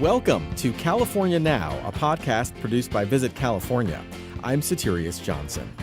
Welcome to California Now, a podcast produced by Visit California. I'm Soterios Johnson.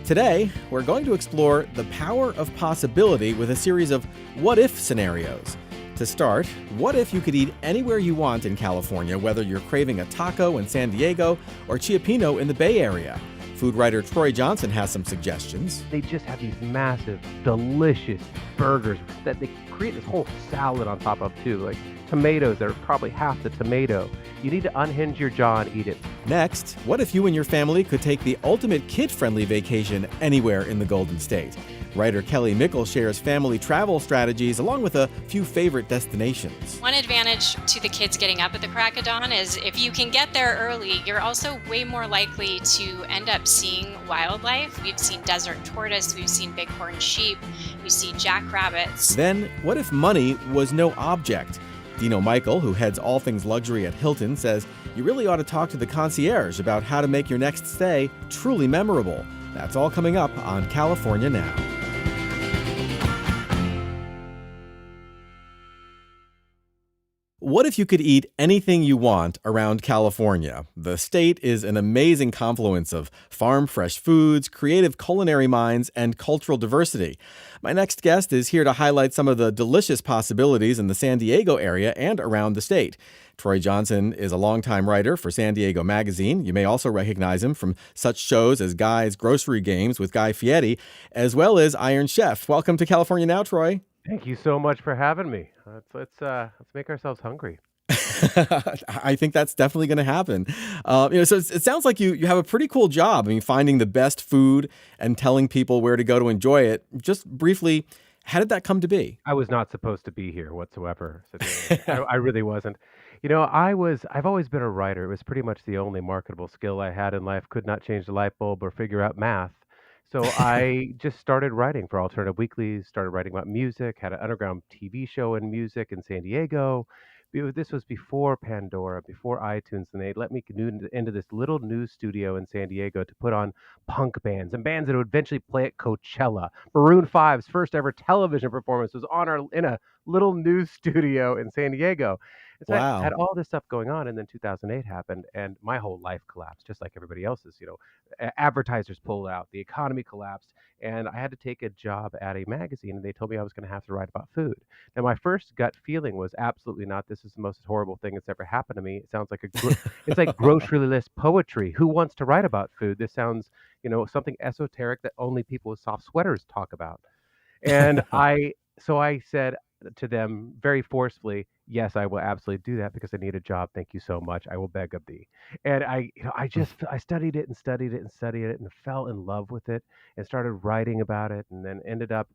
Today, we're going to explore the power of possibility with a series of what-if scenarios. To start, what if you could eat anywhere you want in California, whether you're craving a taco in San Diego or Chiapino in the Bay Area? Food writer Troy Johnson has some suggestions. They just have these massive, delicious burgers that they create this whole salad on top of too, like tomatoes that are probably half the tomato. You need to unhinge your jaw and eat it. Next, what if you and your family could take the ultimate kid-friendly vacation anywhere in the Golden State? Writer Kelly Mickle shares family travel strategies along with a few favorite destinations. One advantage to the kids getting up at the crack of dawn is if you can get there early, you're also way more likely to end up seeing wildlife. We've seen desert tortoise, we've seen bighorn sheep, we see jackrabbits. Then, what if money was no object? Dino Michael, who heads all things luxury at Hilton, says you really ought to talk to the concierge about how to make your next stay truly memorable. That's all coming up on California Now. What if you could eat anything you want around California? The state is an amazing confluence of farm-fresh foods, creative culinary minds, and cultural diversity. My next guest is here to highlight some of the delicious possibilities in the San Diego area and around the state. Troy Johnson is a longtime writer for San Diego Magazine. You may also recognize him from such shows as Guy's Grocery Games with Guy Fieri, as well as Iron Chef. Welcome to California Now, Troy. Thank you so much for having me. Let's make ourselves hungry. I think that's definitely going to happen. So it sounds like you have a pretty cool job. I mean, finding the best food and telling people where to go to enjoy it. Just briefly, how did that come to be? I was not supposed to be here whatsoever. I really wasn't. I've always been a writer. It was pretty much the only marketable skill I had in life. Could not change the light bulb or figure out math. So I just started writing for alternative weeklies, started writing about music, had an underground TV show in music in San Diego. This was before Pandora, before iTunes, and they let me into this little news studio in San Diego to put on punk bands and bands that would eventually play at Coachella. Maroon 5's first ever television performance was in a little news studio in San Diego. And so Wow. I had all this stuff going on, and then 2008 happened, and my whole life collapsed, just like everybody else's. Advertisers pulled out, the economy collapsed, and I had to take a job at a magazine, and they told me I was going to have to write about food. Now, my first gut feeling was absolutely not. This is the most horrible thing that's ever happened to me. It sounds like it's like grocery list poetry. Who wants to write about food? This sounds, something esoteric that only people with soft sweaters talk about. And so I said to them very forcefully, yes, I will absolutely do that because I need a job. Thank you so much. I will beg of thee. And I studied it and studied it and studied it and fell in love with it and started writing about it, and then ended up,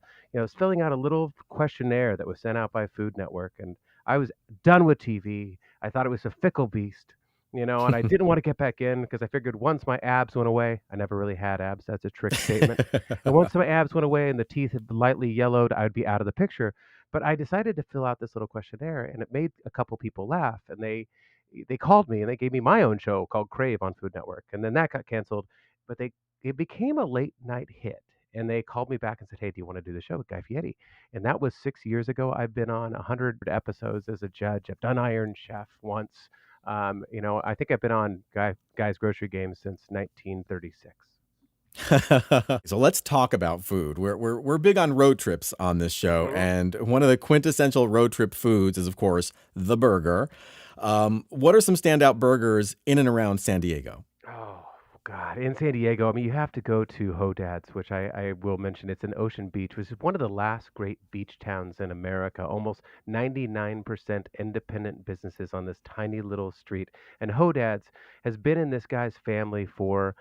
filling out a little questionnaire that was sent out by Food Network. And I was done with TV. I thought it was a fickle beast, and I didn't want to get back in because I figured once my abs went away, I never really had abs. That's a trick statement. And once my abs went away and the teeth had lightly yellowed, I would be out of the picture. But I decided to fill out this little questionnaire, and it made a couple people laugh. And they called me, and they gave me my own show called Crave on Food Network. And then that got canceled. But it became a late night hit. And they called me back and said, hey, do you want to do the show with Guy Fieri? And that was 6 years ago. I've been on 100 episodes as a judge. I've done Iron Chef once. I think I've been on Guy's Grocery Games since 1936. So let's talk about food. We're big on road trips on this show, and one of the quintessential road trip foods is, of course, the burger. What are some standout burgers in and around San Diego? Oh, God. In San Diego, you have to go to Hodad's, which I will mention. It's in Ocean Beach, which is one of the last great beach towns in America. Almost 99% independent businesses on this tiny little street. And Hodad's has been in this guy's family for,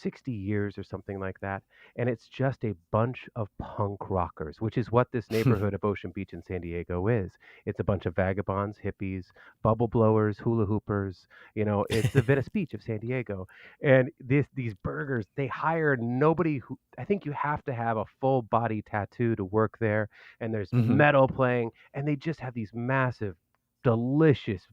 60 years or something like that. And it's just a bunch of punk rockers, which is what this neighborhood of Ocean Beach in San Diego is. It's a bunch of vagabonds, hippies, bubble blowers, hula hoopers. It's the Venice Beach of San Diego. And these burgers, they hire nobody who, I think you have to have a full body tattoo to work there. And there's metal playing, and they just have these massive, delicious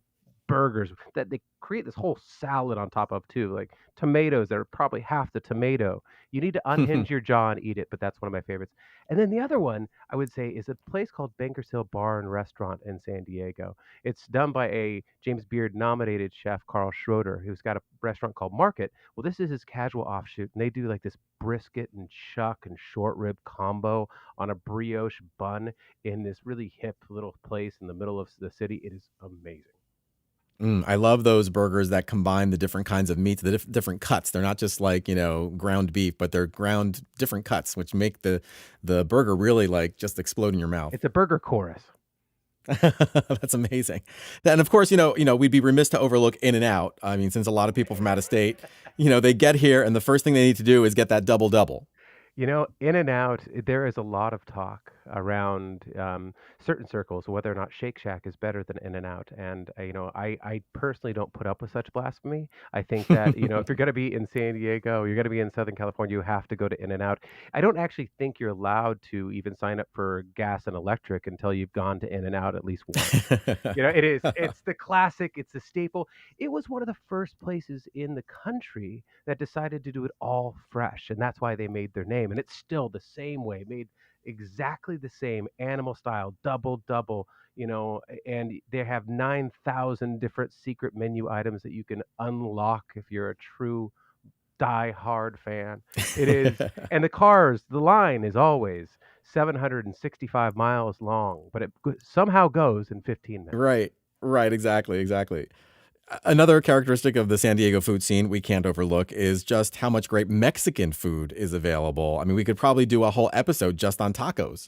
burgers that they create this whole salad on top of too, like tomatoes that are probably half the tomato. You need to unhinge your jaw and eat it, but that's one of my favorites. And then the other one I would say is a place called Bankers Hill Bar and Restaurant in San Diego. It's done by a James Beard nominated chef, Carl Schroeder, who's got a restaurant called Market. Well, this is his casual offshoot, and they do like this brisket and chuck and short rib combo on a brioche bun in this really hip little place in the middle of the city. It is amazing. I love those burgers that combine the different kinds of meats, the different cuts. They're not just like, ground beef, but they're ground different cuts, which make the burger really like just explode in your mouth. It's a burger chorus. That's amazing. And of course, we'd be remiss to overlook In-N-Out. I mean, since a lot of people from out of state, they get here and the first thing they need to do is get that double. In-N-Out, there is a lot of talk around certain circles whether or not Shake Shack is better than In-N-Out. And, I personally don't put up with such blasphemy. I think that, if you're going to be in San Diego, you're going to be in Southern California, you have to go to In-N-Out. I don't actually think you're allowed to even sign up for gas and electric until you've gone to In-N-Out at least once. It's the classic, it's the staple. It was one of the first places in the country that decided to do it all fresh. And that's why they made their name. And it's still the same way, made exactly the same animal style, double, and they have 9,000 different secret menu items that you can unlock if you're a true die-hard fan. It is, and the line is always 765 miles long, but it somehow goes in 15 minutes. Right, exactly. Another characteristic of the San Diego food scene we can't overlook is just how much great Mexican food is available. I mean, we could probably do a whole episode just on tacos.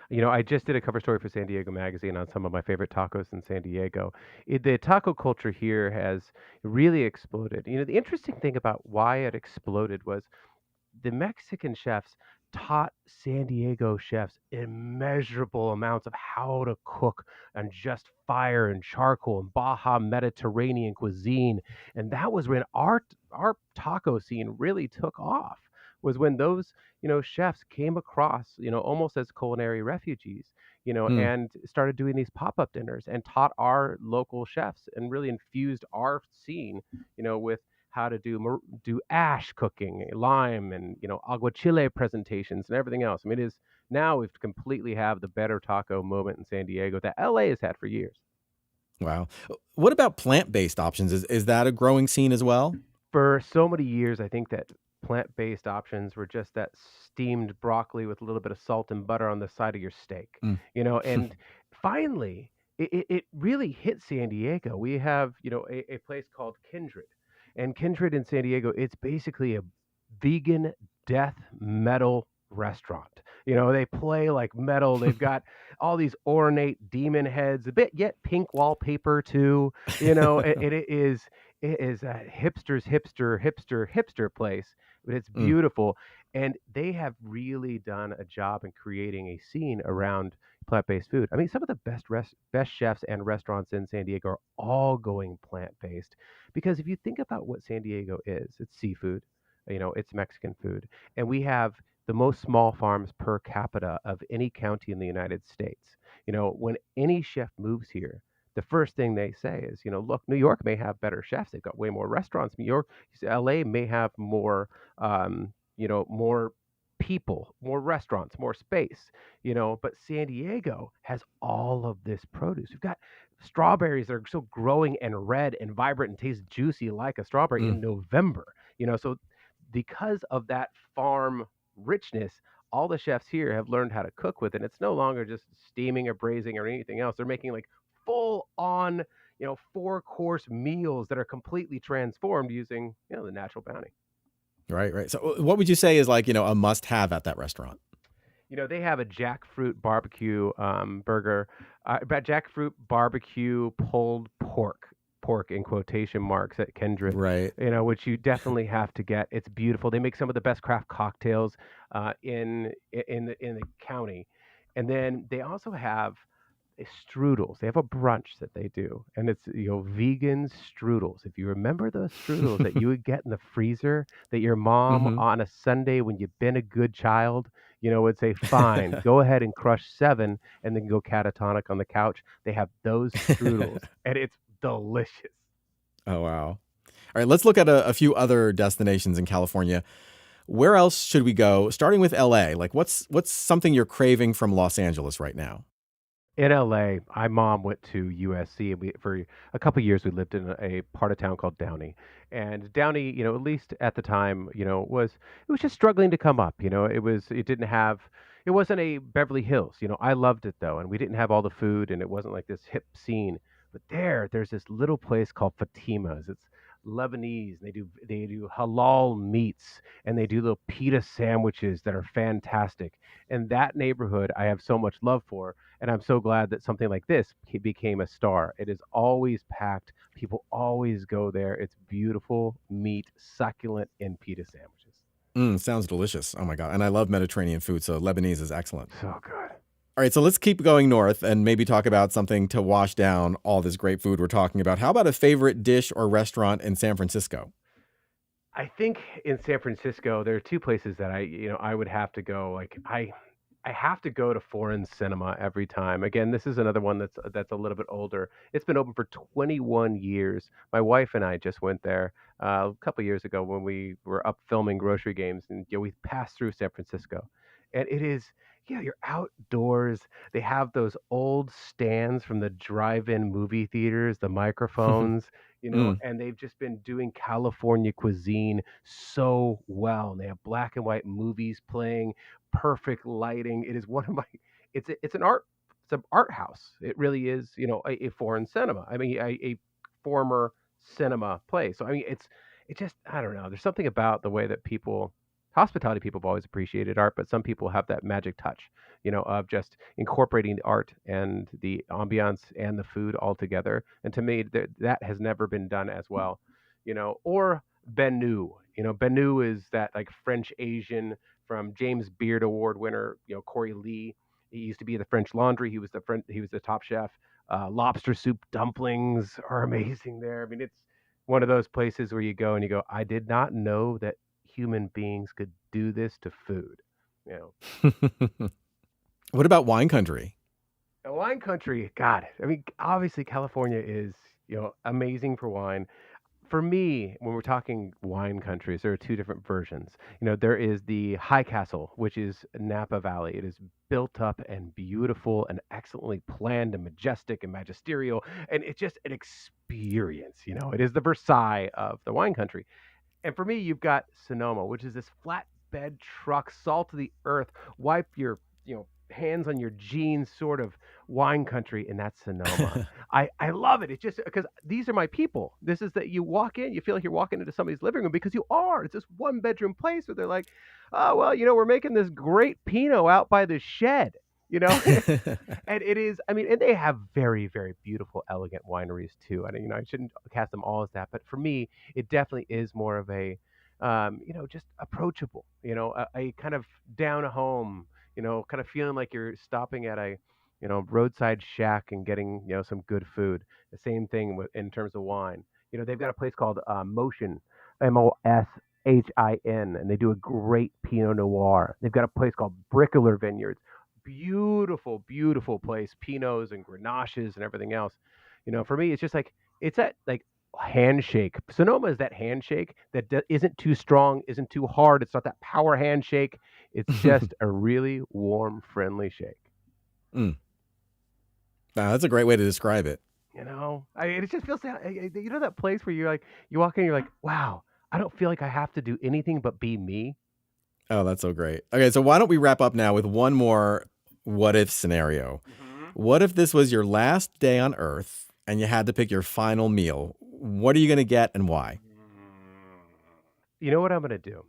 Yeah. I just did a cover story for San Diego Magazine on some of my favorite tacos in San Diego. The taco culture here has really exploded. The interesting thing about why it exploded was the Mexican chefs taught San Diego chefs immeasurable amounts of how to cook on just fire and charcoal and Baja Mediterranean cuisine. And that was when our taco scene really took off, was when those, chefs came across, almost as culinary refugees, and started doing these pop-up dinners and taught our local chefs and really infused our scene, with how to do ash cooking, lime, and aguachile presentations and everything else. I mean, it is now we've completely have the better taco moment in San Diego that LA has had for years. Wow. What about plant-based options? Is that a growing scene as well? For so many years, I think that plant-based options were just that steamed broccoli with a little bit of salt and butter on the side of your steak, and finally, it really hit San Diego. We have, a place called Kindred. And Kindred in San Diego, it's basically a vegan death metal restaurant. They play like metal. They've got all these ornate demon heads, a bit yet pink wallpaper too. It is a hipster's hipster place, but it's beautiful. And they have really done a job in creating a scene around plant-based food. I mean, some of the best chefs and restaurants in San Diego are all going plant-based, because if you think about what San Diego is, it's seafood, it's Mexican food, and we have the most small farms per capita of any county in the United States. When any chef moves here, the first thing they say is, look, New York may have better chefs. They've got way more restaurants. New York, LA may have more, more people, more restaurants, more space, but San Diego has all of this produce. We've got strawberries that are still growing and red and vibrant and taste juicy like a strawberry in November, so because of that farm richness, all the chefs here have learned how to cook with it. It's no longer just steaming or braising or anything else. They're making like full on, 4-course meals that are completely transformed using, the natural bounty. Right. So what would you say is like, a must have at that restaurant? They have a jackfruit barbecue burger, jackfruit barbecue pulled pork in quotation marks at Kindred, right? Which you definitely have to get. It's beautiful. They make some of the best craft cocktails in the county, and then they also have strudels. They have a brunch that they do, and it's vegan strudels. If you remember those strudels that you would get in the freezer that your mom on a Sunday when you've been a good child, would say, fine, go ahead and crush 7 and then go catatonic on the couch. They have those strudels, and it's delicious. Oh, wow. All right, let's look at a few other destinations in California. Where else should we go? Starting with LA. Like what's something you're craving from Los Angeles right now? In LA, my mom went to USC, and for a couple of years we lived in a part of town called Downey. And Downey, at least at the time, it was just struggling to come up. It wasn't a Beverly Hills. I loved it though, and we didn't have all the food, and it wasn't like this hip scene. But there's this little place called Fatima's. It's Lebanese. They do halal meats, and they do little pita sandwiches that are fantastic. And that neighborhood I have so much love for, and I'm so glad that something like this became a star. It is always packed. People always go there. It's beautiful meat, succulent, and pita sandwiches. Sounds delicious. Oh my God. And I love Mediterranean food, so Lebanese is excellent. So good. All right, so let's keep going north and maybe talk about something to wash down all this great food we're talking about. How about a favorite dish or restaurant in San Francisco? I think in San Francisco, there are two places that I would have to go. Like I have to go to foreign cinema every time. Again, this is another one that's a little bit older. It's been open for 21 years. My wife and I just went there a couple years ago when we were up filming Grocery Games, and we passed through San Francisco, and it is. Yeah, you're outdoors. They have those old stands from the drive-in movie theaters, the microphones, Mm. and they've just been doing California cuisine so well. And they have black and white movies playing, perfect lighting. It is one of my it's an art house. It really is, a foreign cinema. I mean, a former cinema place. So I mean, it just I don't know. There's something about the way that hospitality people have always appreciated art, but some people have that magic touch, of just incorporating the art and the ambiance and the food all together. And to me, that has never been done as well, or Benu. Benu is that like French Asian from James Beard Award winner, Corey Lee. He used to be the French Laundry. He was the top chef. Lobster soup dumplings are amazing there. I mean, it's one of those places where you go and you go, I did not know that human beings could do this to food. You What about wine country? Wine country, God. I mean, obviously California is, amazing for wine. For me, when we're talking wine countries, there are two different versions. There is the High Castle, which is Napa Valley. It is built up and beautiful and excellently planned and majestic and magisterial, and it's just an experience. It is the Versailles of the wine country. And for me, you've got Sonoma, which is this flatbed truck, salt of the earth, wipe your, hands on your jeans sort of wine country, and that's Sonoma. I love it. It's just because these are my people. This is that you walk in, you feel like you're walking into somebody's living room because you are. It's this one bedroom place where they're like, oh, well, we're making this great Pinot out by the shed. And it is, I mean, and they have very, very beautiful, elegant wineries too. And, I shouldn't cast them all as that, but for me, it definitely is more of a, just approachable, a kind of down home, kind of feeling like you're stopping at a, roadside shack and getting, some good food. The same thing in terms of wine. They've got a place called Motion, Moshin, and they do a great Pinot Noir. They've got a place called Brickler Vineyards. Beautiful, beautiful place. Pinots and Grenaches and everything else. For me, it's just like it's that like handshake. Sonoma is that handshake that isn't too strong, isn't too hard. It's not that power handshake. It's just a really warm, friendly shake. Mm. Wow, that's a great way to describe it. It just feels that place where you're like you walk in, you're like, wow, I don't feel like I have to do anything but be me. Oh, that's so great. Okay, so why don't we wrap up now with one more what if scenario? What if this was your last day on Earth and you had to pick your final meal? What are you going to get and why? You know what I'm going to do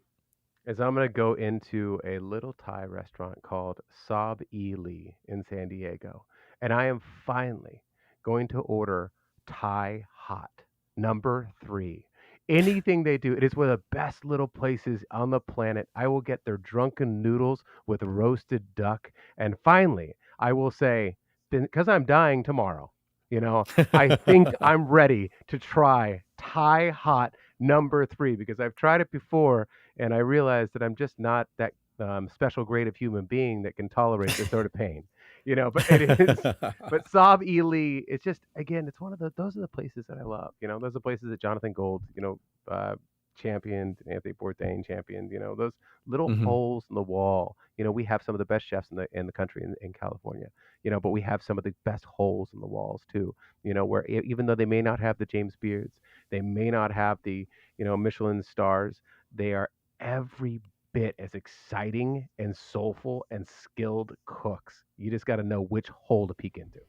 is I'm going to go into a little Thai restaurant called Saab E Lee in San Diego, and I am finally going to order Thai hot number 3. Anything they do, it is one of the best little places on the planet. I will get their drunken noodles with roasted duck. And finally, I will say, because I'm dying tomorrow, I think I'm ready to try Thai hot number 3 because I've tried it before and I realized that I'm just not that special grade of human being that can tolerate this sort of pain. but it is. But Saab Ely, it's just again, it's one of those are the places that I love. Those are places that Jonathan Gold, championed, Anthony Bourdain championed. Those little Hmm. holes in the wall. We have some of the best chefs in the country in California. But we have some of the best holes in the walls too. Where even though they may not have the James Beards, they may not have the Michelin stars, they are every bit as exciting and soulful and skilled cooks. You just got to know which hole to peek into.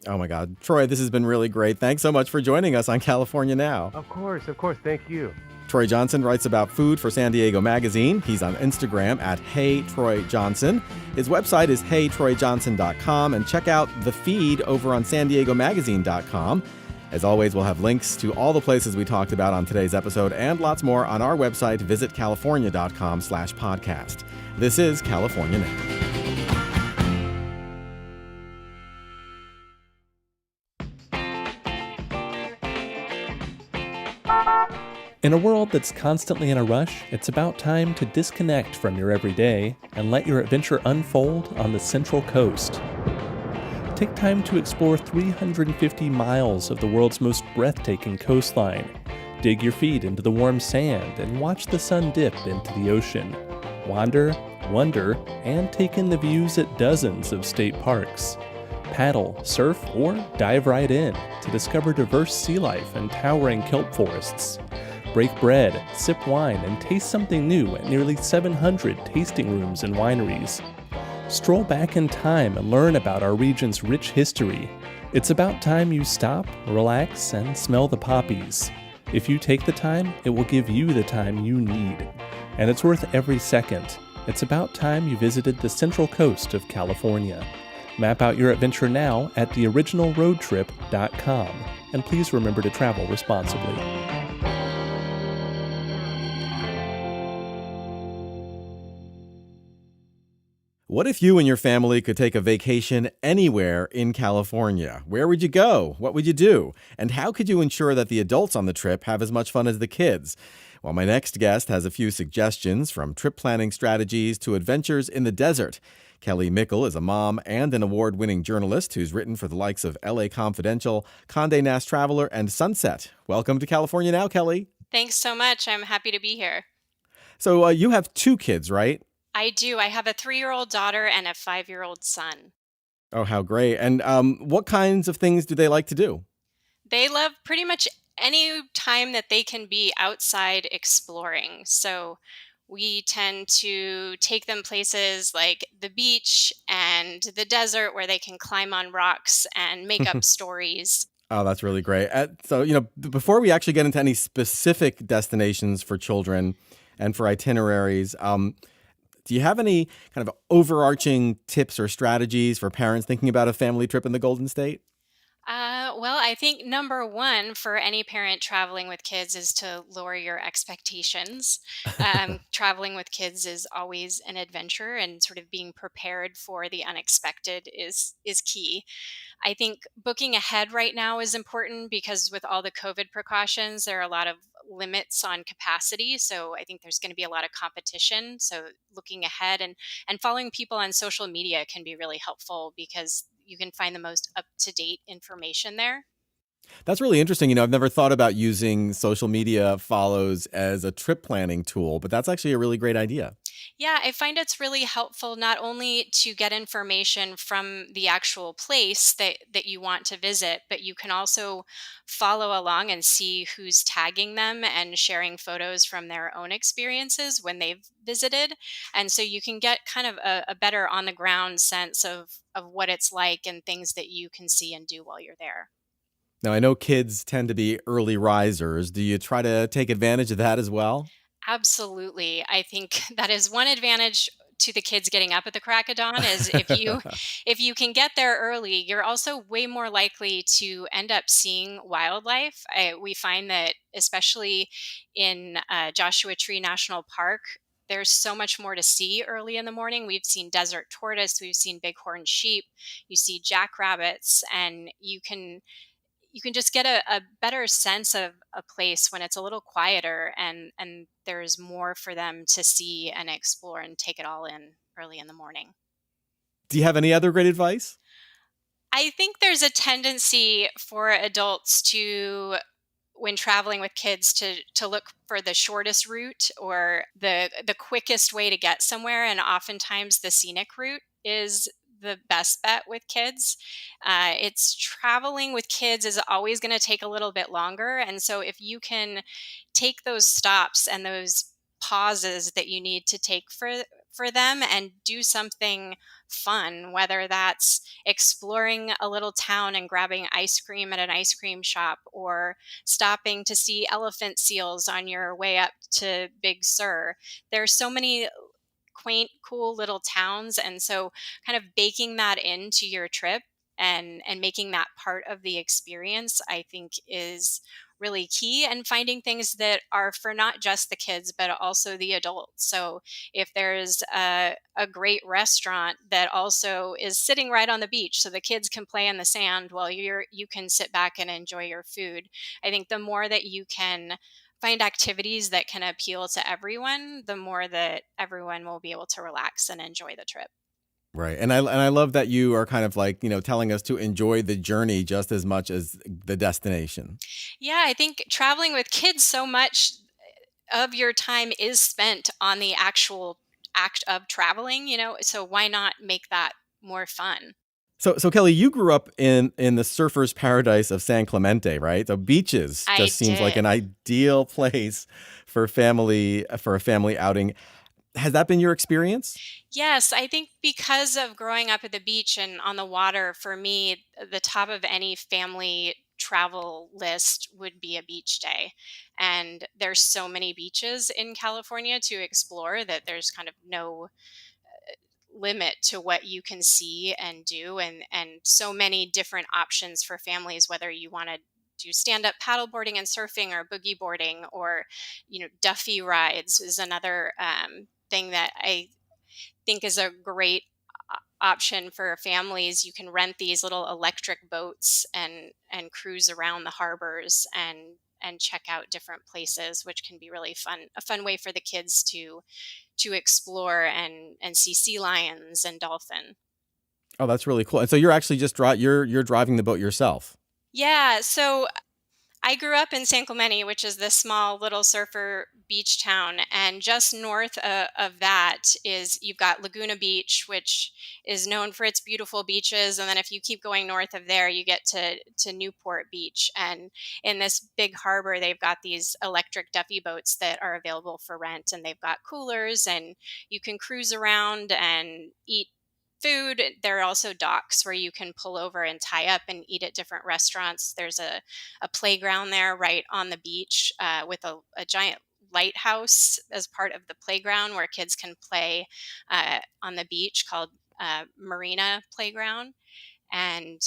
Oh my God. Troy, this has been really great. Thanks so much for joining us on California Now. Of course, of course. Thank you. Troy Johnson writes about food for San Diego Magazine. He's on Instagram at HeyTroyJohnson. His website is heytroyjohnson.com, and check out the feed over on sandiegomagazine.com. As always, we'll have links to all the places we talked about on today's episode and lots more on our website, visitcalifornia.com/podcast. This is California Now. In a world that's constantly in a rush, it's about time to disconnect from your everyday and let your adventure unfold on the Central Coast. Take time to explore 350 miles of the world's most breathtaking coastline. Dig your feet into the warm sand and watch the sun dip into the ocean. Wander, wonder, and take in the views at dozens of state parks. Paddle, surf, or dive right in to discover diverse sea life and towering kelp forests. Break bread, sip wine, and taste something new at nearly 700 tasting rooms and wineries. Stroll back in time and learn about our region's rich history. It's about time you stop, relax, and smell the poppies. If you take the time, it will give you the time you need. And it's worth every second. It's about time you visited the Central Coast of California. Map out your adventure now at theoriginalroadtrip.com. And please remember to travel responsibly. What if you and your family could take a vacation anywhere in California? Where would you go? What would you do? And how could you ensure that the adults on the trip have as much fun as the kids? Well, my next guest has a few suggestions, from trip planning strategies to adventures in the desert. Kelly Mickle is a mom and an award-winning journalist who's written for the likes of LA Confidential, Condé Nast Traveler, and Sunset. Welcome to California Now, Kelly. Thanks so much. I'm happy to be here. So you have two kids, right? I do. I have a 3-year-old daughter and a 5-year-old son. Oh, how great. And what kinds of things do they like to do? They love pretty much any time that they can be outside exploring. So we tend to take them places like the beach and the desert where they can climb on rocks and make up stories. Oh, that's really great. So, before we actually get into any specific destinations for children and for itineraries, do you have any kind of overarching tips or strategies for parents thinking about a family trip in the Golden State? Well, I think number one for any parent traveling with kids is to lower your expectations. Traveling with kids is always an adventure, and sort of being prepared for the unexpected is key. I think booking ahead right now is important because with all the COVID precautions, there are a lot of limits on capacity. So I think there's going to be a lot of competition. So looking ahead and following people on social media can be really helpful because you can find the most up-to-date information there. That's really interesting. I've never thought about using social media follows as a trip planning tool, but that's actually a really great idea. Yeah, I find it's really helpful not only to get information from the actual place that you want to visit, but you can also follow along and see who's tagging them and sharing photos from their own experiences when they've visited. And so you can get kind of a better on the ground sense of what it's like and things that you can see and do while you're there. Now, I know kids tend to be early risers. Do you try to take advantage of that as well? Absolutely. I think that is one advantage to the kids getting up at the crack of dawn is if you can get there early, you're also way more likely to end up seeing wildlife. We find that especially in Joshua Tree National Park, there's so much more to see early in the morning. We've seen desert tortoise, we've seen bighorn sheep, you see jackrabbits, and you can just get a better sense of a place when it's a little quieter and there's more for them to see and explore and take it all in early in the morning. Do you have any other great advice? I think there's a tendency for adults to, when traveling with kids, to look for the shortest route or the quickest way to get somewhere, and oftentimes the scenic route is the best bet with kids. It's traveling with kids is always going to take a little bit longer, and so if you can take those stops and those pauses that you need to take for them and do something fun, whether that's exploring a little town and grabbing ice cream at an ice cream shop, or stopping to see elephant seals on your way up to Big Sur. There's so many quaint, cool little towns. And so kind of baking that into your trip and making that part of the experience, I think is really key, and finding things that are for not just the kids but also the adults. So if there's a great restaurant that also is sitting right on the beach so the kids can play in the sand while you can sit back and enjoy your food, I think the more that you can find activities that can appeal to everyone, the more that everyone will be able to relax and enjoy the trip. Right. And I love that you are kind of like, telling us to enjoy the journey just as much as the destination. Yeah, I think traveling with kids, so much of your time is spent on the actual act of traveling, so why not make that more fun? So Kelly, you grew up in the surfer's paradise of San Clemente, right? So beaches I just seems like an did. ideal place for a family outing. Has that been your experience? Yes, I think because of growing up at the beach and on the water, for me, the top of any family travel list would be a beach day. And there's so many beaches in California to explore that there's kind of no limit to what you can see and do, and so many different options for families, whether you want to do stand up paddleboarding and surfing, or boogie boarding, or Duffy rides is another thing that I think is a great option for families. You can rent these little electric boats and cruise around the harbors and check out different places, which can be really fun, a fun way for the kids to explore and see sea lions and dolphin. Oh, that's really cool. And so you're actually just you're driving the boat yourself. Yeah, so I grew up in San Clemente, which is this small little surfer beach town, and just north of that is you've got Laguna Beach, which is known for its beautiful beaches, and then if you keep going north of there, you get to Newport Beach, and in this big harbor, they've got these electric Duffy boats that are available for rent, and they've got coolers, and you can cruise around and eat food. There are also docks where you can pull over and tie up and eat at different restaurants. There's a playground there right on the beach, with a giant lighthouse as part of the playground where kids can play on the beach, called Marina Playground. And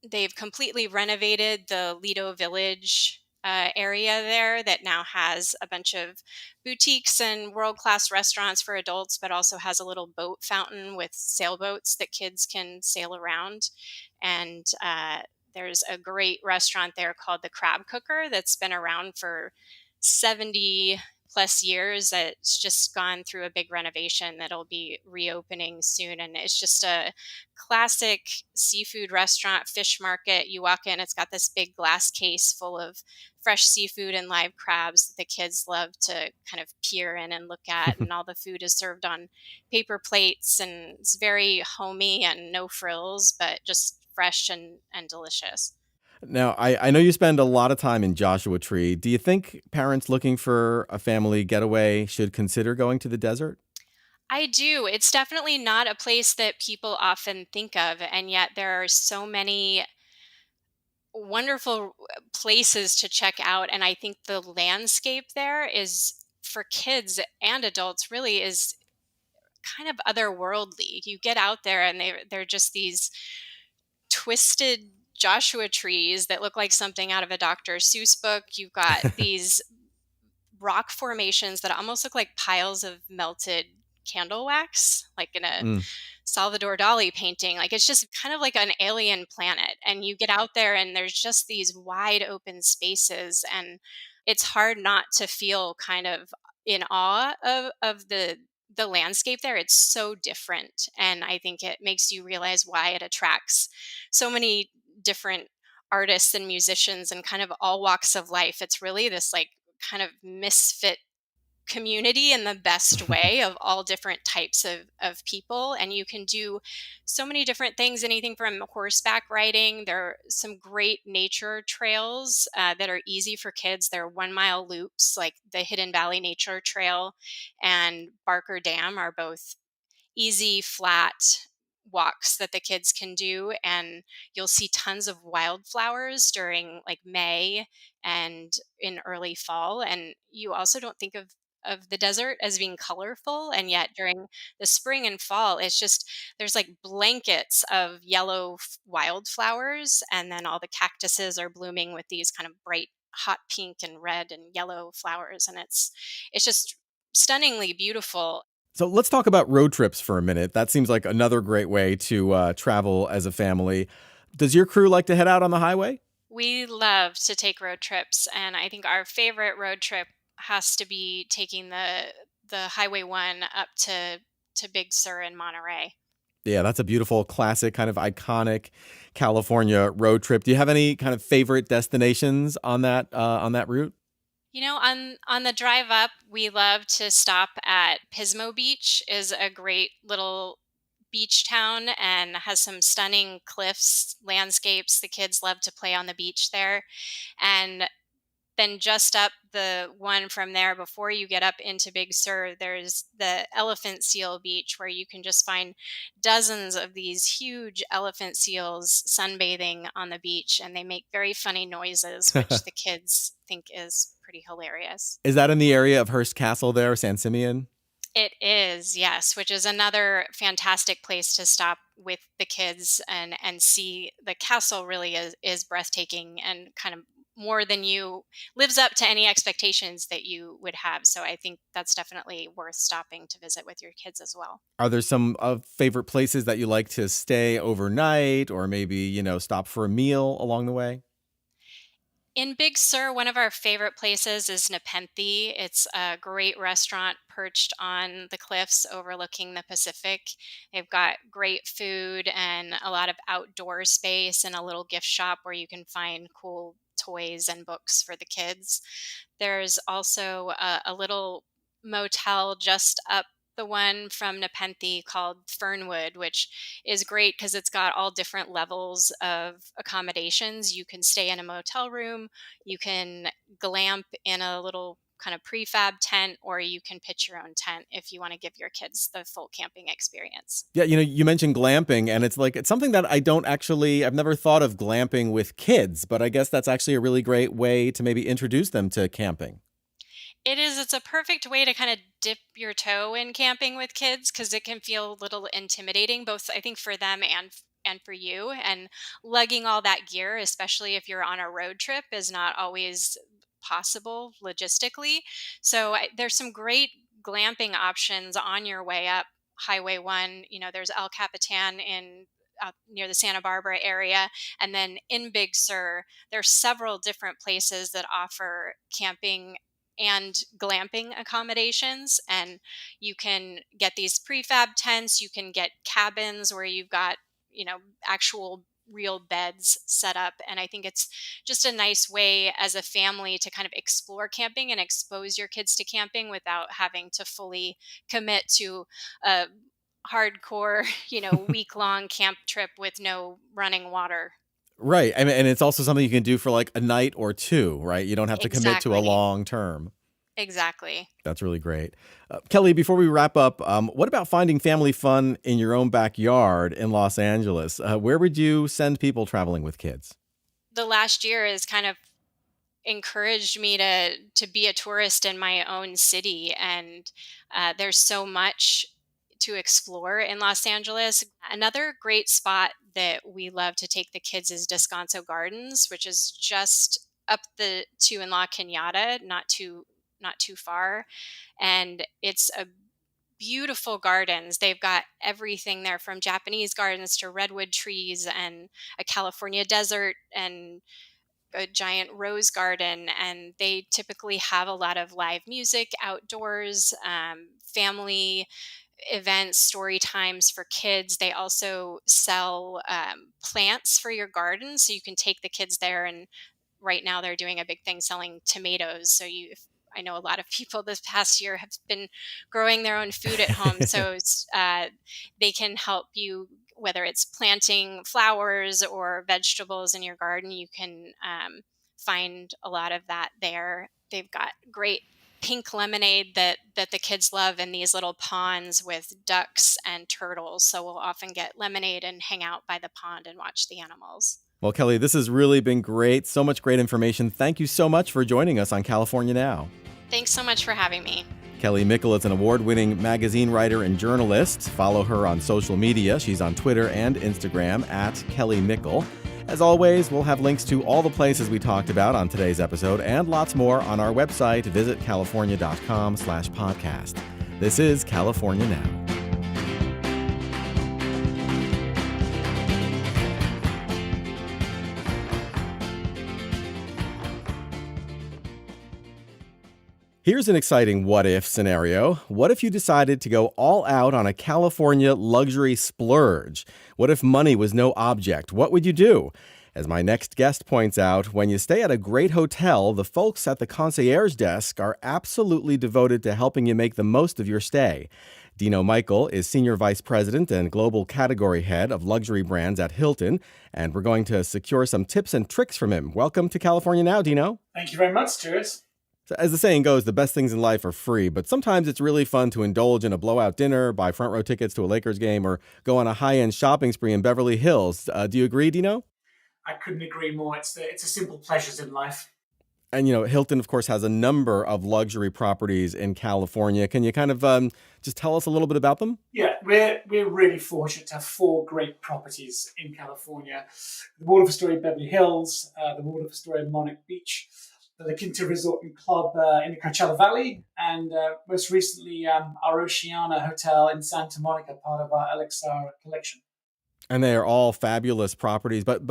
they've completely renovated the Lido Village area there, that now has a bunch of boutiques and world class restaurants for adults, but also has a little boat fountain with sailboats that kids can sail around. And there's a great restaurant there called the Crab Cooker that's been around for 70 plus years. That's just gone through a big renovation that'll be reopening soon. And it's just a classic seafood restaurant, fish market. You walk in, it's got this big glass case full of fresh seafood and live crabs that the kids love to kind of peer in and look at. And all the food is served on paper plates, and it's very homey and no frills, but just fresh and delicious. Now, I know you spend a lot of time in Joshua Tree. Do you think parents looking for a family getaway should consider going to the desert? I do. It's definitely not a place that people often think of, and yet there are so many wonderful places to check out. And I think the landscape there is, for kids and adults, really is kind of otherworldly. You get out there and they're just these twisted Joshua trees that look like something out of a Dr. Seuss book. You've got these rock formations that almost look like piles of melted candle wax, like in a Mm. Salvador Dali painting. Like it's just kind of like an alien planet. And you get out there and there's just these wide open spaces. And it's hard not to feel kind of in awe of the the landscape there, it's so different. And I think it makes you realize why it attracts so many different artists and musicians and kind of all walks of life. It's really this like kind of misfit community in the best way of all different types of people. And you can do so many different things, anything from horseback riding. There are some great nature trails that are easy for kids. They're 1 mile loops, like the Hidden Valley Nature Trail and Barker Dam are both easy, flat walks that the kids can do. And you'll see tons of wildflowers during like May and in early fall. And you also don't think of the desert as being colorful. And yet during the spring and fall, it's just, there's like blankets of yellow wildflowers. And then all the cactuses are blooming with these kind of bright, hot pink and red and yellow flowers. And it's just stunningly beautiful. So let's talk about road trips for a minute. That seems like another great way to travel as a family. Does your crew like to head out on the highway? We love to take road trips, and I think our favorite road trip has to be taking the Highway 1 up to Big Sur in Monterey. Yeah, that's a beautiful, classic, kind of iconic California road trip. Do you have any kind of favorite destinations on that route? You know, on the drive up, we love to stop at Pismo Beach. Is a great little beach town and has some stunning cliffs, landscapes. The kids love to play on the beach there. And then just up the one from there, before you get up into Big Sur, there's the Elephant Seal Beach, where you can just find dozens of these huge elephant seals sunbathing on the beach, and they make very funny noises, which the kids think is pretty hilarious. Is that in the area of Hearst Castle there, San Simeon? It is, yes, which is another fantastic place to stop with the kids and see. The castle really is breathtaking and kind of more than you lives up to any expectations that you would have. So I think that's definitely worth stopping to visit with your kids as well. Are there some favorite places that you like to stay overnight or maybe, stop for a meal along the way? In Big Sur, one of our favorite places is Nepenthe. It's a great restaurant perched on the cliffs overlooking the Pacific. They've got great food and a lot of outdoor space and a little gift shop where you can find cool toys and books for the kids. There's also a little motel just up the one from Nepenthe called Fernwood, which is great because it's got all different levels of accommodations. You can stay in a motel room, you can glamp in a little kind of prefab tent, or you can pitch your own tent if you want to give your kids the full camping experience. Yeah, you mentioned glamping, and it's something that I've never thought of glamping with kids, but I guess that's actually a really great way to maybe introduce them to camping. It is. It's a perfect way to kind of dip your toe in camping with kids because it can feel a little intimidating, both I think for them and for you. And lugging all that gear, especially if you're on a road trip, is not always possible logistically. So there's some great glamping options on your way up Highway 1. You know, there's El Capitan in near the Santa Barbara area. And then in Big Sur, there's several different places that offer camping and glamping accommodations. And you can get these prefab tents, you can get cabins where you've got, actual real beds set up. And I think it's just a nice way as a family to kind of explore camping and expose your kids to camping without having to fully commit to a hardcore, week long camp trip with no running water. Right. I mean, and it's also something you can do for like a night or two, right? You don't have to commit to a Exactly. long term. Exactly. That's really great. Kelly, before we wrap up, what about finding family fun in your own backyard in Los Angeles? Where would you send people traveling with kids? The last year has kind of encouraged me to be a tourist in my own city, and there's so much to explore in Los Angeles. Another great spot that we love to take the kids is Descanso Gardens, which is just up the two in La Cañada, not too far, and it's a beautiful gardens. They've got everything there from Japanese gardens to redwood trees and a California desert and a giant rose garden, and they typically have a lot of live music outdoors, family events, story times for kids. They also sell plants for your garden, so you can take the kids there. And right now they're doing a big thing selling tomatoes. So I know a lot of people this past year have been growing their own food at home. So they can help you, whether it's planting flowers or vegetables in your garden. You can find a lot of that there. They've got great pink lemonade that the kids love in these little ponds with ducks and turtles. So we'll often get lemonade and hang out by the pond and watch the animals. Well, Kelly, this has really been great. So much great information. Thank you so much for joining us on California Now. Thanks so much for having me. Kelly Mickle is an award-winning magazine writer and journalist. Follow her on social media. She's on Twitter and Instagram at Kelly Mickle. As always, we'll have links to all the places we talked about on today's episode and lots more on our website. Visit california.com/podcast. This is California Now. Here's an exciting what-if scenario. What if you decided to go all out on a California luxury splurge? What if money was no object? What would you do? As my next guest points out, when you stay at a great hotel, the folks at the concierge desk are absolutely devoted to helping you make the most of your stay. Dino Michael is Senior Vice President and Global Category Head of Luxury Brands at Hilton, and we're going to secure some tips and tricks from him. Welcome to California Now, Dino. Thank you very much, Soterios. So as the saying goes, the best things in life are free, but sometimes it's really fun to indulge in a blowout dinner, buy front row tickets to a Lakers game, or go on a high-end shopping spree in Beverly Hills. Do you agree, Dino? I couldn't agree more. It's the simple pleasures in life. And, Hilton, of course, has a number of luxury properties in California. Can you kind of just tell us a little bit about them? Yeah, we're really fortunate to have 4 great properties in California. The Waldorf Astoria Beverly Hills, the Waldorf Astoria Monarch Beach, the La Quinta Resort and Club in the Coachella Valley, and most recently our Oceana Hotel in Santa Monica, part of our LXR collection. And they are all fabulous properties, but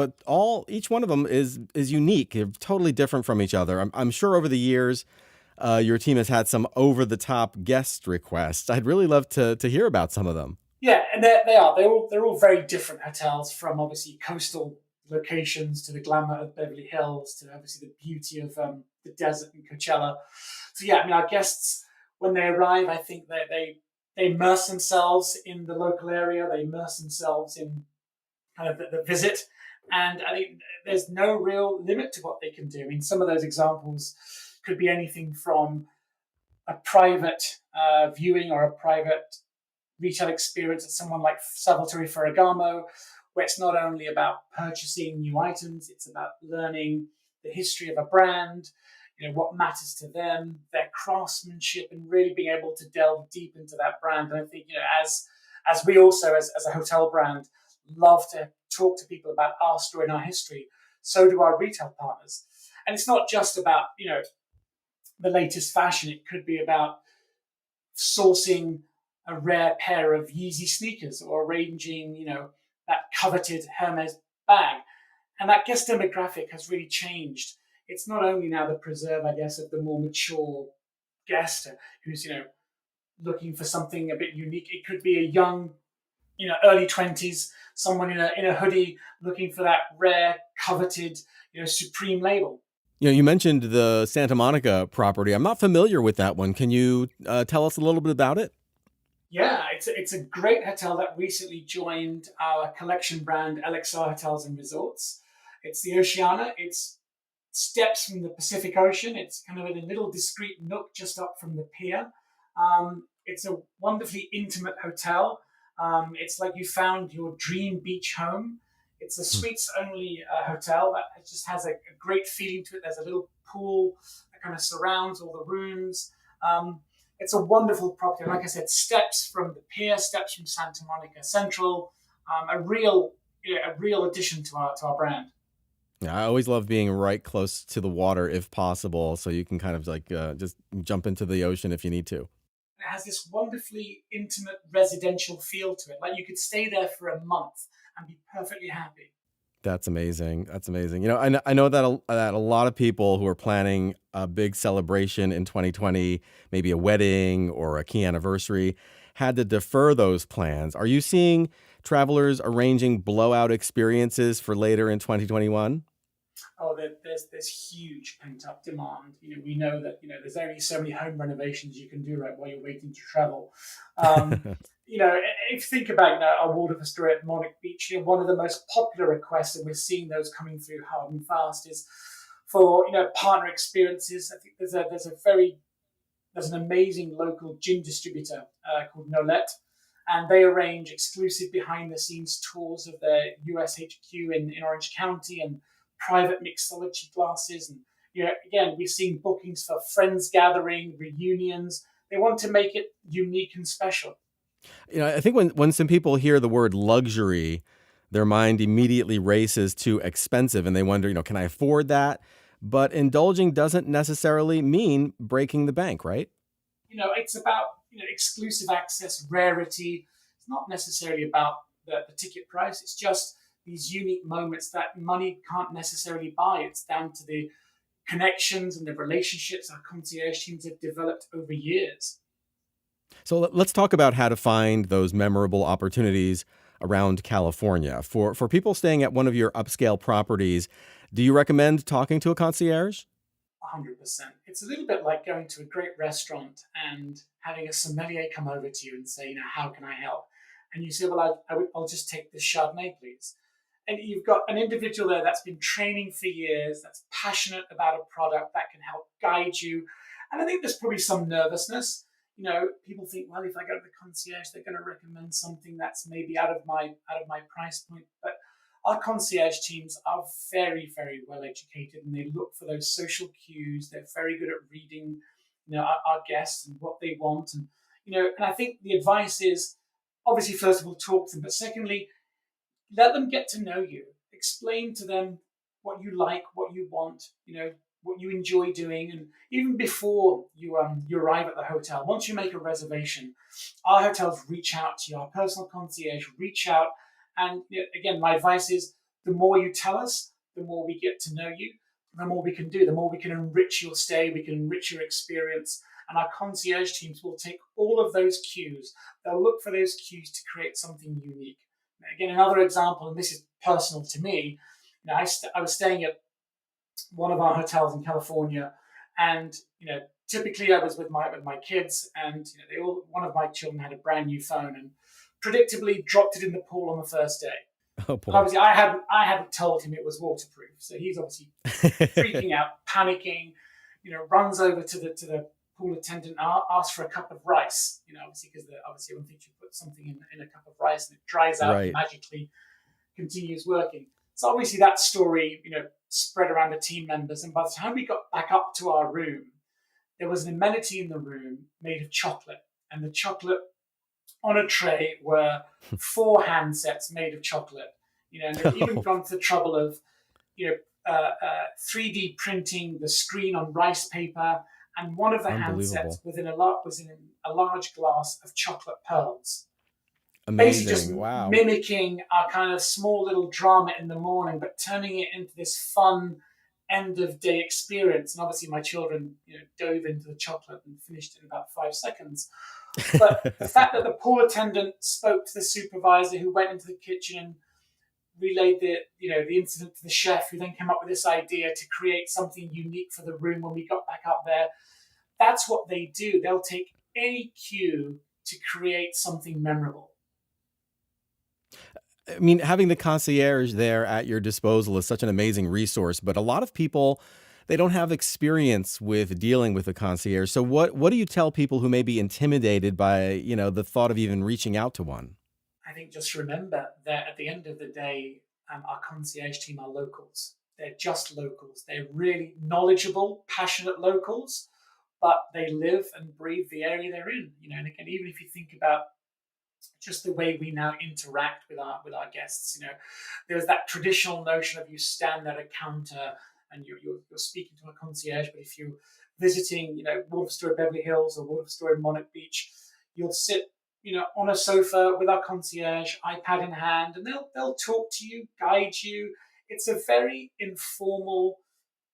each one of them is unique. They're totally different from each other. I'm sure over the years, your team has had some over-the-top guest requests. I'd really love to hear about some of them. Yeah, and they are. They're all very different hotels, from obviously coastal locations to the glamour of Beverly Hills to obviously the beauty of the desert and Coachella. So yeah, I mean, our guests, when they arrive, I think that they immerse themselves in the local area. They immerse themselves in kind of the visit. And I think there's no real limit to what they can do. I mean, some of those examples could be anything from a private viewing or a private retail experience at someone like Salvatore Ferragamo, where it's not only about purchasing new items, it's about learning the history of a brand, what matters to them, their craftsmanship, and really being able to delve deep into that brand. And I think, as we also, as a hotel brand, love to talk to people about our story and our history, so do our retail partners. And it's not just about, the latest fashion. It could be about sourcing a rare pair of Yeezy sneakers or arranging, that coveted Hermes bag. And that guest demographic has really changed. It's not only now the preserve, I guess, of the more mature guest who's, looking for something a bit unique. It could be a young, early 20s, someone in a hoodie looking for that rare, coveted, Supreme label. You mentioned the Santa Monica property. I'm not familiar with that one. Can you tell us a little bit about it? Yeah, it's a great hotel that recently joined our collection brand, LXR Hotels and Resorts. It's the Oceana. It's steps from the Pacific Ocean. It's kind of in a little discreet nook just up from the pier. It's a wonderfully intimate hotel. It's like you found your dream beach home. It's a suites-only hotel that just has a great feeling to it. There's a little pool that kind of surrounds all the rooms. It's a wonderful property. And like I said, steps from the pier, steps from Santa Monica Central, a real addition to our brand. Yeah, I always love being right close to the water if possible, so you can kind of just jump into the ocean if you need to. It has this wonderfully intimate residential feel to it. Like you could stay there for a month and be perfectly happy. That's amazing. That's amazing. I know that that a lot of people who are planning a big celebration in 2020, maybe a wedding or a key anniversary, had to defer those plans. Are you seeing travelers arranging blowout experiences for later in 2021? Oh, there's huge pent up demand. We know that there's only so many home renovations you can do right while you're waiting to travel. Um, if you think about our Waldorf Astoria at Monarch Beach, one of the most popular requests, and we're seeing those coming through hard and fast, is for partner experiences. I think there's an amazing local gin distributor called Nolette, and they arrange exclusive behind the scenes tours of their US HQ in Orange County and private mixology classes. And again, we're seeing bookings for friends gathering, reunions. They want to make it unique and special. I think when some people hear the word luxury, their mind immediately races to expensive and they wonder, can I afford that? But indulging doesn't necessarily mean breaking the bank, right? It's about exclusive access, rarity. It's not necessarily about the ticket price. It's just these unique moments that money can't necessarily buy. It's down to the connections and the relationships our concierge teams have developed over years. So let's talk about how to find those memorable opportunities around California. For people staying at one of your upscale properties, do you recommend talking to a concierge? 100%. It's a little bit like going to a great restaurant and having a sommelier come over to you and say, how can I help? And you say, well, I'll just take this Chardonnay, please. And you've got an individual there that's been training for years, that's passionate about a product, that can help guide you. And I think there's probably some nervousness. People think, well, if I go to the concierge, they're going to recommend something that's maybe out of my price point. But our concierge teams are very, very well educated, and they look for those social cues. They're very good at reading, our guests and what they want. And and I think the advice is obviously, first of all, talk to them, but secondly, let them get to know you. Explain to them what you like, what you want, what you enjoy doing. And even before you arrive at the hotel, once you make a reservation, our hotels reach out to you, our personal concierge reach out. And again, my advice is the more you tell us, the more we get to know you, the more we can do, the more we can enrich your stay, we can enrich your experience. And our concierge teams will take all of those cues. They'll look for those cues to create something unique. Again, another example, and this is personal to me, I was staying at one of our hotels in California, and typically I was with my kids, and one of my children had a brand new phone, and predictably dropped it in the pool on the first day. Oh boy. Obviously, I hadn't told him it was waterproof, so he's obviously freaking out, panicking. Runs over to the pool attendant, asks for a cup of rice. Obviously because everyone thinks you put something in a cup of rice and it dries out and magically continues working. So obviously that story, spread around the team members. And by the time we got back up to our room, there was an amenity in the room made of chocolate. And the chocolate on a tray were 4 handsets made of chocolate. And they've even gone to the trouble of, 3D printing the screen on rice paper. And one of the handsets was in a large glass of chocolate pearls. Amazing. Basically just wow. mimicking our kind of small little drama in the morning, but turning it into this fun end of day experience. And obviously my children dove into the chocolate and finished it in about 5 seconds. But the fact that the pool attendant spoke to the supervisor, who went into the kitchen and relayed the incident to the chef, who then came up with this idea to create something unique for the room when we got back up there. That's what they do. They'll take any cue to create something memorable. I mean, having the concierge there at your disposal is such an amazing resource, but a lot of people, they don't have experience with dealing with a concierge. So what do you tell people who may be intimidated by, the thought of even reaching out to one? I think just remember that at the end of the day, our concierge team are locals. They're just locals. They're really knowledgeable, passionate locals, but they live and breathe the area they're in. And again, even if you think about just the way we now interact with our guests, there's that traditional notion of you stand at a counter and you're speaking to a concierge. But if you're visiting, Waldorf Astoria Beverly Hills or Waldorf Astoria Monarch Beach, you'll sit on a sofa with our concierge, iPad in hand, and they'll talk to you, guide you, it's a very informal,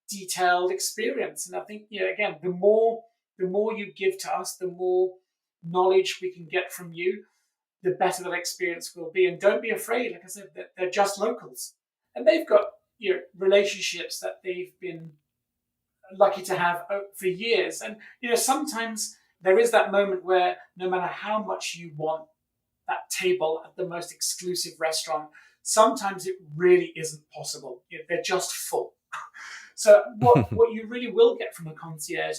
detailed experience. And I think, again, the more you give to us, the more knowledge we can get from you, the better that experience will be. And don't be afraid. Like I said, they're just locals, and they've got relationships that they've been lucky to have for years. And sometimes there is that moment where no matter how much you want that table at the most exclusive restaurant, sometimes it really isn't possible. They're just full. So what you really will get from a concierge,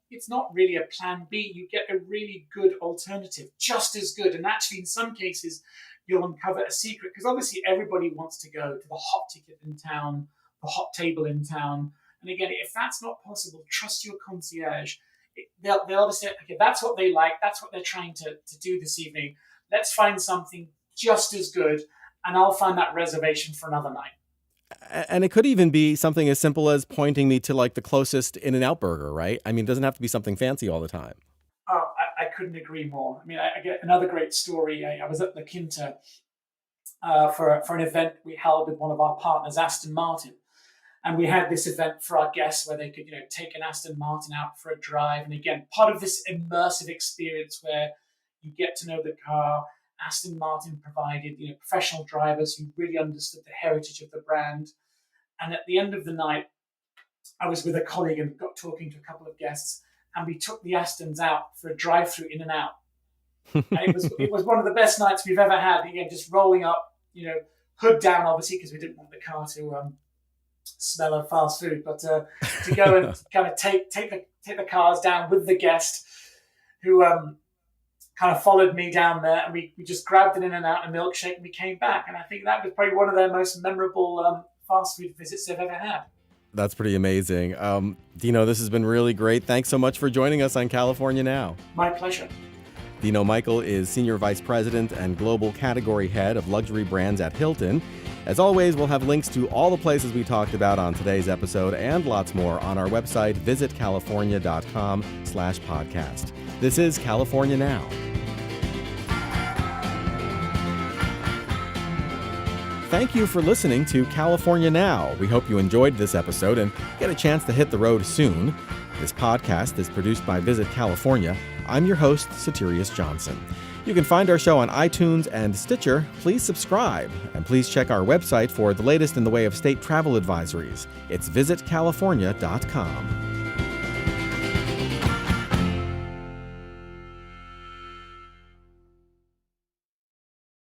it's not really a plan B. You get a really good alternative, just as good. And actually, in some cases, you'll uncover a secret, because obviously everybody wants to go to the hot ticket in town, the hot table in town. And again, if that's not possible, trust your concierge. They'll obviously say, okay, that's what they like. That's what they're trying to do this evening. Let's find something just as good, and I'll find that reservation for another night. And it could even be something as simple as pointing me to like the closest In-N-Out burger, right? I mean, it doesn't have to be something fancy all the time. Oh, I couldn't agree more. I mean, I get another great story. I was at La Quinta for an event we held with one of our partners, Aston Martin. And we had this event for our guests where they could, take an Aston Martin out for a drive. And again, part of this immersive experience where you get to know the car. Aston Martin provided, professional drivers who really understood the heritage of the brand. And at the end of the night, I was with a colleague and got talking to a couple of guests, and we took the Astons out for a drive-through In-N-Out. And it was one of the best nights we've ever had. Again, just rolling up, hood down, obviously, because we didn't want the car to smell of fast food, but to go and kind of take the cars down with the guest who kind of followed me down there, and we just grabbed an In-N-Out, a milkshake, and we came back. And I think that was probably one of their most memorable fast food visits they've ever had. That's pretty amazing. Dino, this has been really great. Thanks so much for joining us on California Now. My pleasure. Dino Michael is Senior Vice President and Global Category Head of Luxury Brands at Hilton. As always, we'll have links to all the places we talked about on today's episode and lots more on our website, visitcalifornia.com/podcast. This is California Now. Thank you for listening to California Now. We hope you enjoyed this episode and get a chance to hit the road soon. This podcast is produced by Visit California. I'm your host, Soterios Johnson. You can find our show on iTunes and Stitcher. Please subscribe, and please check our website for the latest in the way of state travel advisories. It's visitcalifornia.com.